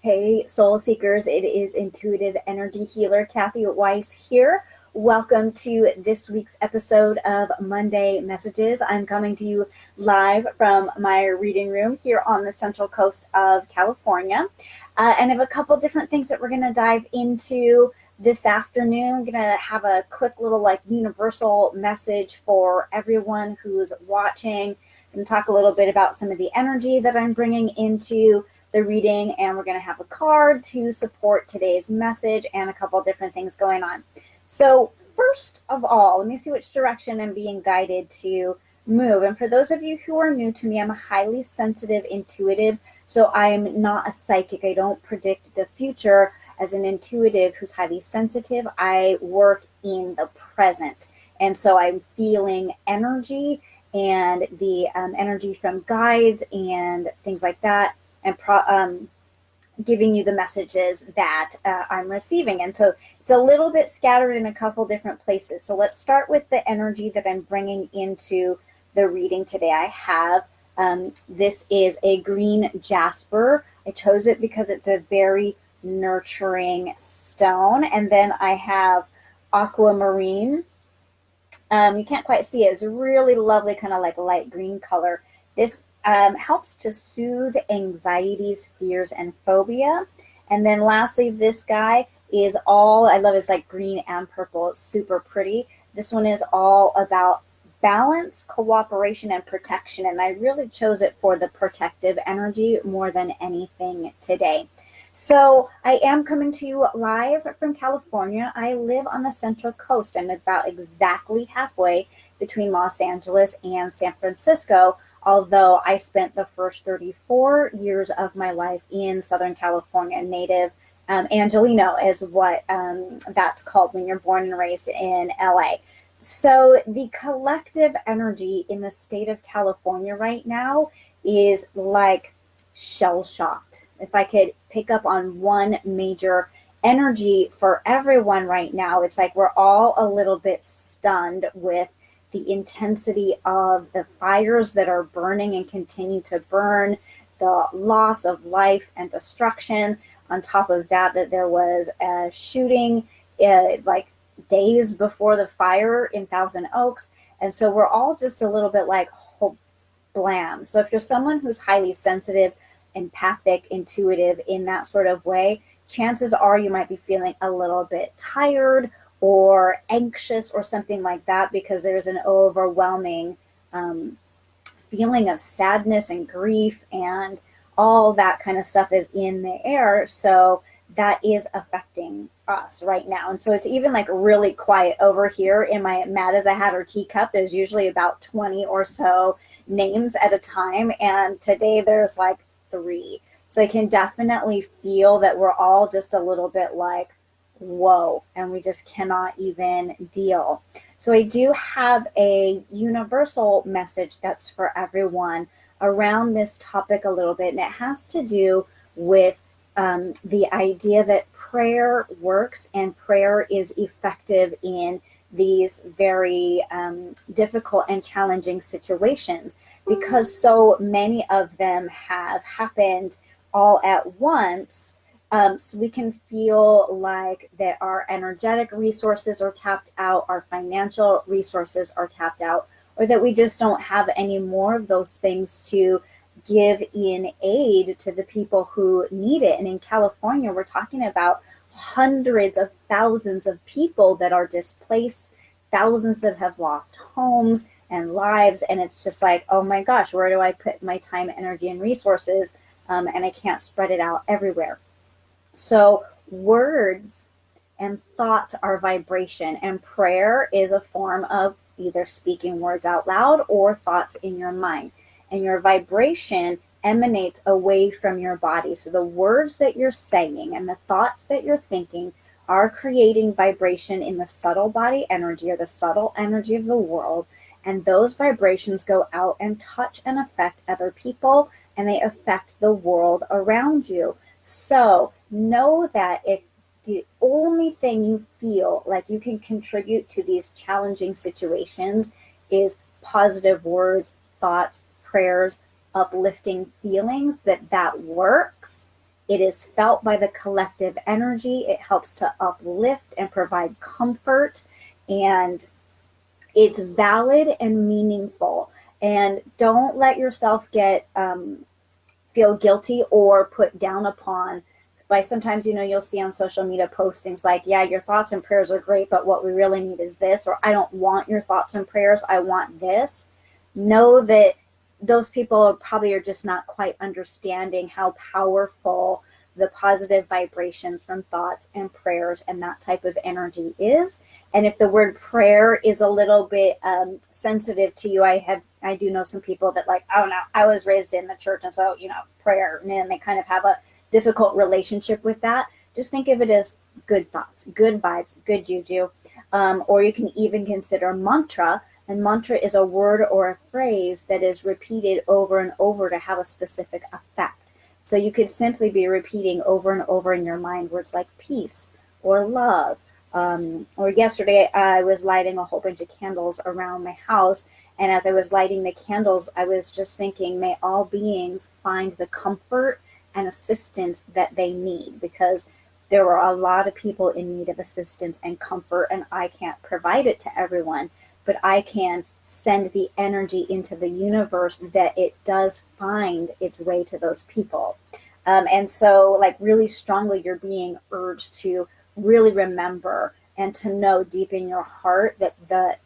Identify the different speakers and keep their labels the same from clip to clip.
Speaker 1: Hey, Soul Seekers, it is intuitive energy healer Kathy Weiss here. Welcome to this week's episode of Monday Messages. I'm coming to you live from my reading room here on the central coast of California. And I have a couple different things that we're going to dive into this afternoon. I'm going to have a quick little universal message for everyone who's watching and talk a little bit about some of the energy that I'm bringing into the reading, and we're going to have a card to support today's message and a couple different things going on. So first of all, let me see which direction I'm being guided to move. And for those of you who are new to me, I'm a highly sensitive intuitive, so I'm not a psychic. I don't predict the future. As an intuitive who's highly sensitive, I work in the present, and so I'm feeling energy and the energy from guides and things like that, and giving you the messages that I'm receiving. And so it's a little bit scattered in a couple different places. So let's start with the energy that I'm bringing into the reading today. I have this is a green jasper. I chose it because it's a very nurturing stone. And then I have aquamarine. You can't quite see it. It's a really lovely kind of like light green color. This helps to soothe anxieties, fears, and phobia. And then lastly, this guy is all, I love it's like green and purple. It's super pretty. This one is all about balance, cooperation, and protection. And I really chose it for the protective energy more than anything today. So I am coming to you live from California. I live on the Central Coast. I'm about exactly halfway between Los Angeles and San Francisco, although I spent the first 34 years of my life in Southern California. Native Angelino is what that's called when you're born and raised in LA. So the collective energy in the state of California right now is like shell shocked. If I could pick up on one major energy for everyone right now, it's like we're all a little bit stunned with the intensity of the fires that are burning and continue to burn, the loss of life and destruction. On top of that, that there was a shooting like days before the fire in Thousand Oaks. And so we're all just a little bit like, oh, blam. So if you're someone who's highly sensitive, empathic, intuitive in that sort of way, chances are you might be feeling a little bit tired or anxious or something like that, because there's an overwhelming um, feeling of sadness and grief, and all that kind of stuff is in the air. So that is affecting us right now. And so it's even like really quiet over here in my Mad as I Had Her teacup. There's usually about 20 or so names at a time. And today there's like three. So I can definitely feel that we're all just a little bit like, whoa, and we just cannot even deal. So I do have a universal message that's for everyone around this topic a little bit, and it has to do with the idea that prayer works and prayer is effective in these very difficult and challenging situations, because so many of them have happened all at once. So we can feel like that our energetic resources are tapped out, our financial resources are tapped out, or that we just don't have any more of those things to give in aid to the people who need it. And in California, we're talking about hundreds of thousands of people that are displaced, thousands that have lost homes and lives. And it's just like, oh my gosh, where do I put my time, energy, and resources? And I can't spread it out everywhere. So words and thoughts are vibration, and prayer is a form of either speaking words out loud or thoughts in your mind. And your vibration emanates away from your body. So the words that you're saying and the thoughts that you're thinking are creating vibration in the subtle body energy, or the subtle energy of the world. And those vibrations go out and touch and affect other people, and they affect the world around you. So know that if the only thing you feel like you can contribute to these challenging situations is positive words, thoughts, prayers, uplifting feelings, that works, It is felt by the collective energy. It helps to uplift and provide comfort, and it's valid and meaningful. And don't let yourself get feel guilty or put down upon by sometimes, you'll see on social media postings like, yeah, your thoughts and prayers are great, but what we really need is this, or I don't want your thoughts and prayers, I want this. Know that those people probably are just not quite understanding how powerful the positive vibrations from thoughts and prayers and that type of energy is. And if the word prayer is a little bit sensitive to you, I do know some people that like, oh no, I was raised in the church, and so prayer, man, they kind of have a difficult relationship with that. Just think of it as good thoughts, good vibes, good juju. Or you can even consider mantra. And mantra is a word or a phrase that is repeated over and over to have a specific effect. So you could simply be repeating over and over in your mind words like peace or love. Or yesterday, I was lighting a whole bunch of candles around my house. And as I was lighting the candles, I was just thinking, may all beings find the comfort and assistance that they need, because there are a lot of people in need of assistance and comfort, and I can't provide it to everyone, but I can send the energy into the universe that it does find its way to those people. And so, like, really strongly, you're being urged to really remember and to know deep in your heart that the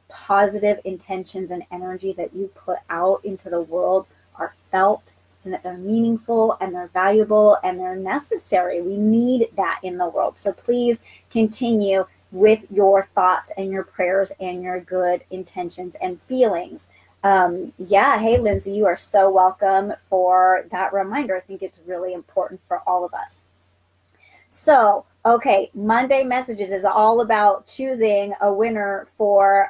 Speaker 1: positive intentions and energy that you put out into the world are felt, and that they're meaningful and they're valuable and they're necessary. We need that in the world. So please continue with your thoughts and your prayers and your good intentions and feelings. Yeah, hey, Lindsay, you are so welcome for that reminder. I think it's really important for all of us. So, okay, Monday Messages is all about choosing a winner for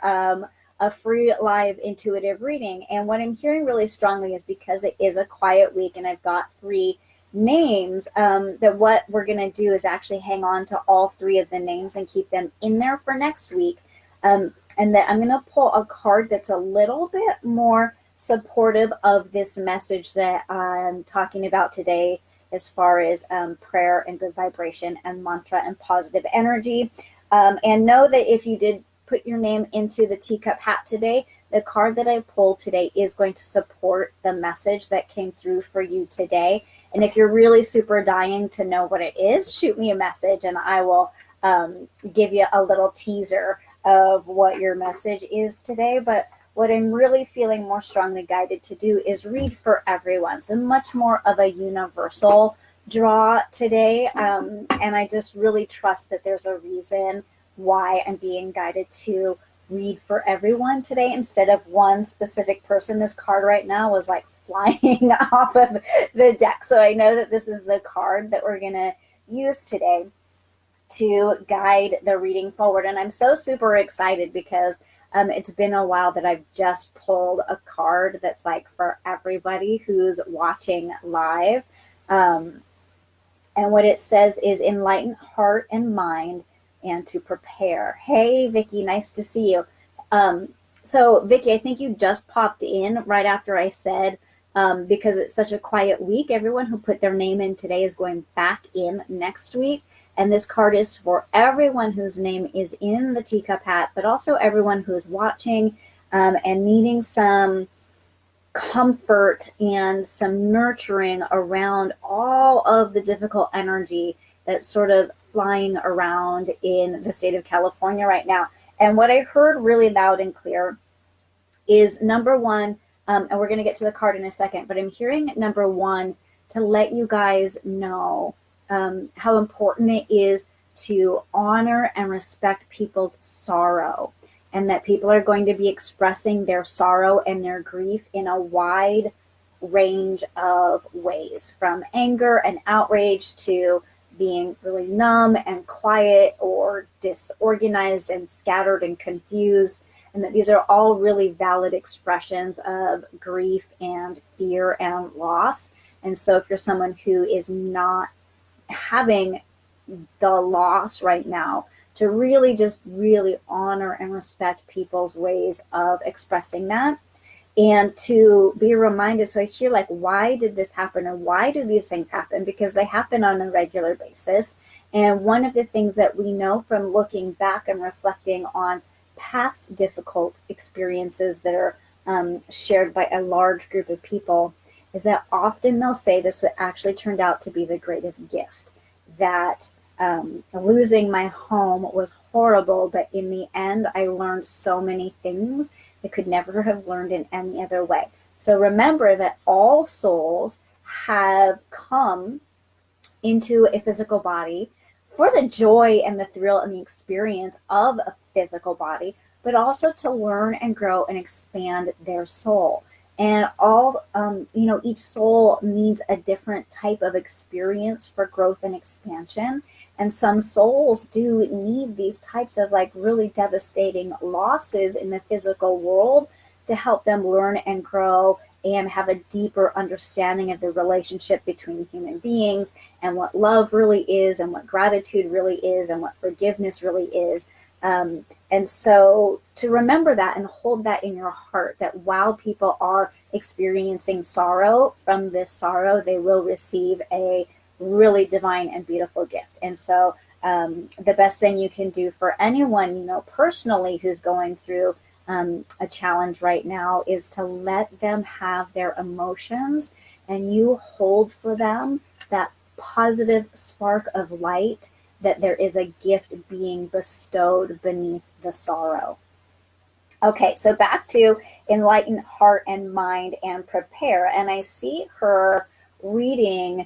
Speaker 1: a free live intuitive reading. And what I'm hearing really strongly is, because it is a quiet week and I've got 3 names, that what we're going to do is actually hang on to all 3 of the names and keep them in there for next week. And that I'm going to pull a card that's a little bit more supportive of this message that I'm talking about today, as far as prayer and good vibration and mantra and positive energy. And know that if you did put your name into the teacup hat today, the card that I pulled today is going to support the message that came through for you today. And if you're really super dying to know what it is, shoot me a message and I will give you a little teaser of what your message is today. But what I'm really feeling more strongly guided to do is read for everyone. So much more of a universal draw today. And I just really trust that there's a reason why I'm being guided to read for everyone today instead of one specific person. This card right now was like flying off of the deck. So I know that this is the card that we're going to use today to guide the reading forward. And I'm so super excited because it's been a while that I've just pulled a card that's like for everybody who's watching live. And what it says is enlighten heart and mind and to prepare. Hey, Vicky, nice to see you. So Vicky, I think you just popped in right after I said, because it's such a quiet week, everyone who put their name in today is going back in next week. And this card is for everyone whose name is in the teacup hat, but also everyone who is watching and needing some comfort and some nurturing around all of the difficult energy that's sort of flying around in the state of California right now. And what I heard really loud and clear is number one, and we're going to get to the card in a second, but I'm hearing number one to let you guys know how important it is to honor and respect people's sorrow, and that people are going to be expressing their sorrow and their grief in a wide range of ways, from anger and outrage to being really numb and quiet or disorganized and scattered and confused, and that these are all really valid expressions of grief and fear and loss. And so if you're someone who is not having the loss right now, to really just really honor and respect people's ways of expressing that. and to be reminded. So I hear like, why did this happen, or why do these things happen? Because they happen on a regular basis. And one of the things that we know from looking back and reflecting on past difficult experiences that are shared by a large group of people is that often they'll say this what actually turned out to be the greatest gift. That losing my home was horrible, but in the end, I learned so many things that could never have learned in any other way. So remember that all souls have come into a physical body for the joy and the thrill and the experience of a physical body, but also to learn and grow and expand their soul. And each soul needs a different type of experience for growth and expansion. And some souls do need these types of like really devastating losses in the physical world to help them learn and grow and have a deeper understanding of the relationship between human beings and what love really is and what gratitude really is and what forgiveness really is. And so to remember that and hold that in your heart, that while people are experiencing sorrow, from this sorrow, they will receive a really divine and beautiful gift. And so the best thing you can do for anyone, personally who's going through a challenge right now is to let them have their emotions, and you hold for them that positive spark of light, that there is a gift being bestowed beneath the sorrow. Okay, so back to enlighten heart and mind and prepare. And I see her reading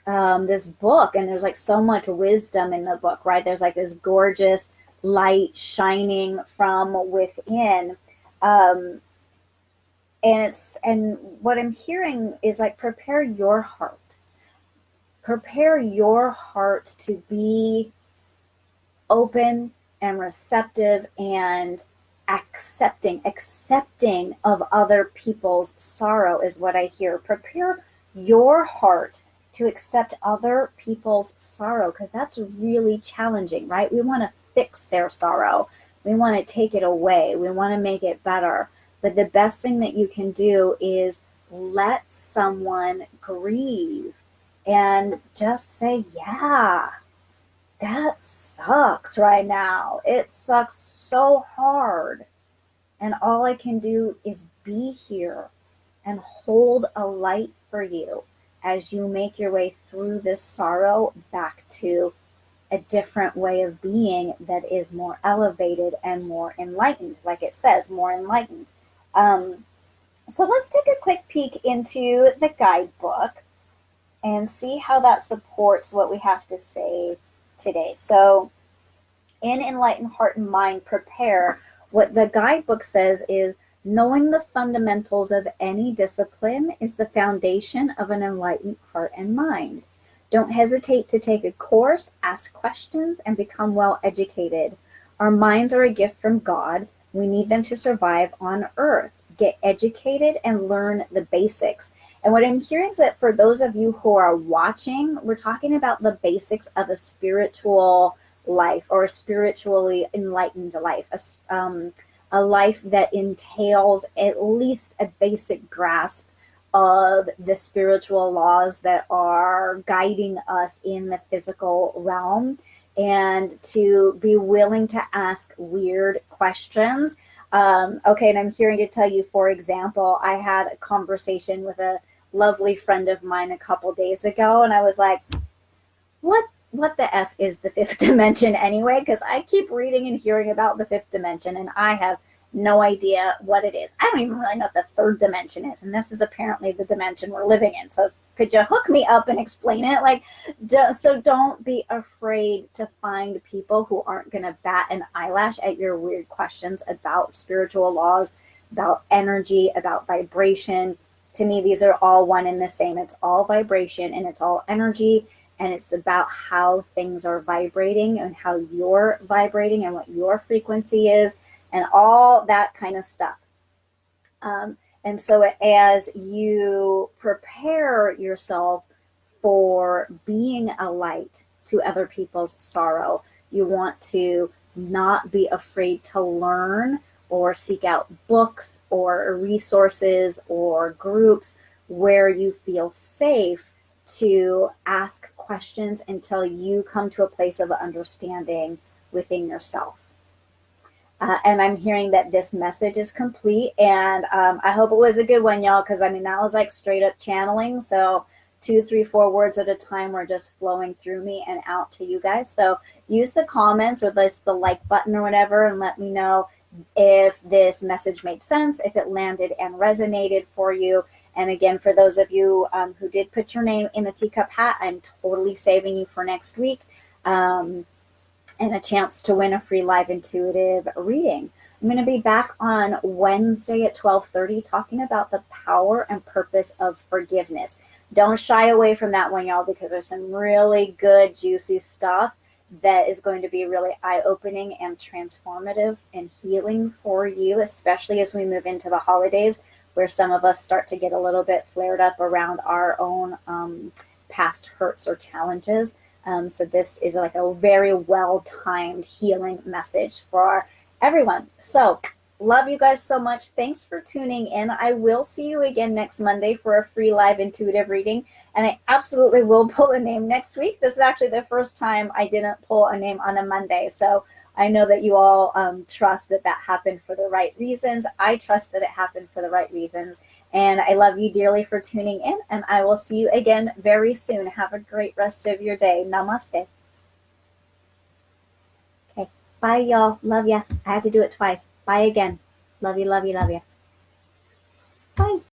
Speaker 1: this book, and there's like so much wisdom in the book, right? There's like this gorgeous light shining from within. Um, and what I'm hearing is like, prepare your heart. Prepare your heart to be open and receptive and accepting of other people's sorrow is what I hear. Prepare your heart to accept other people's sorrow, because that's really challenging, right? We want to fix their sorrow. We want to take it away. We want to make it better. But the best thing that you can do is let someone grieve and just say, yeah, that sucks right now. It sucks so hard. And all I can do is be here and hold a light for you as you make your way through this sorrow back to a different way of being that is more elevated and more enlightened. Like it says, more enlightened. Um, so let's take a quick peek into the guidebook and see how that supports what we have to say today. So in Enlightened Heart and Mind, prepare, what the guidebook says is, knowing the fundamentals of any discipline is the foundation of an enlightened heart and mind. Don't hesitate to take a course, ask questions, and become well educated. Our minds are a gift from God. We need them to survive on earth. Get educated and learn the basics. And what I'm hearing is that for those of you who are watching, we're talking about the basics of a spiritual life, or a spiritually enlightened life, a life that entails at least a basic grasp of the spiritual laws that are guiding us in the physical realm, and to be willing to ask weird questions. Okay, and I'm hearing to tell you, for example, I had a conversation with a lovely friend of mine a couple days ago, and I was like, what the F is the fifth dimension anyway? Because I keep reading and hearing about the fifth dimension, and I have no idea what it is. I don't even really know what the third dimension is, and this is apparently the dimension we're living in. So could you hook me up and explain it? So don't be afraid to find people who aren't going to bat an eyelash at your weird questions about spiritual laws, about energy, about vibration. To me, these are all one and the same. It's all vibration and it's all energy, and it's about how things are vibrating and how you're vibrating and what your frequency is and all that kind of stuff. And so as you prepare yourself for being a light to other people's sorrow, you want to not be afraid to learn or seek out books or resources or groups where you feel safe to ask questions until you come to a place of understanding within yourself. And I'm hearing that this message is complete. And I hope it was a good one, y'all, because I mean, that was like straight up channeling. So 2, 3, 4 words at a time were just flowing through me and out to you guys. So use the comments or the like button or whatever and let me know if this message made sense, if it landed and resonated for you. And again, for those of you who did put your name in the teacup hat, I'm totally saving you for next week. And a chance to win a free live intuitive reading. I'm going to be back on Wednesday at 12:30 talking about the power and purpose of forgiveness. Don't shy away from that one, y'all, because there's some really good, juicy stuff that is going to be really eye-opening and transformative and healing for you, especially as we move into the holidays, where some of us start to get a little bit flared up around our own past hurts or challenges. So this is like a very well-timed healing message for everyone. So love you guys so much. Thanks for tuning in. I will see you again next Monday for a free live intuitive reading. And I absolutely will pull a name next week. This is actually the first time I didn't pull a name on a Monday. So I know that you all trust that that happened for the right reasons. I trust that it happened for the right reasons. And I love you dearly for tuning in, and I will see you again very soon. Have a great rest of your day. Namaste. Okay. Bye, y'all. Love ya. I had to do it twice. Bye again. Love you, love you, love you. Bye.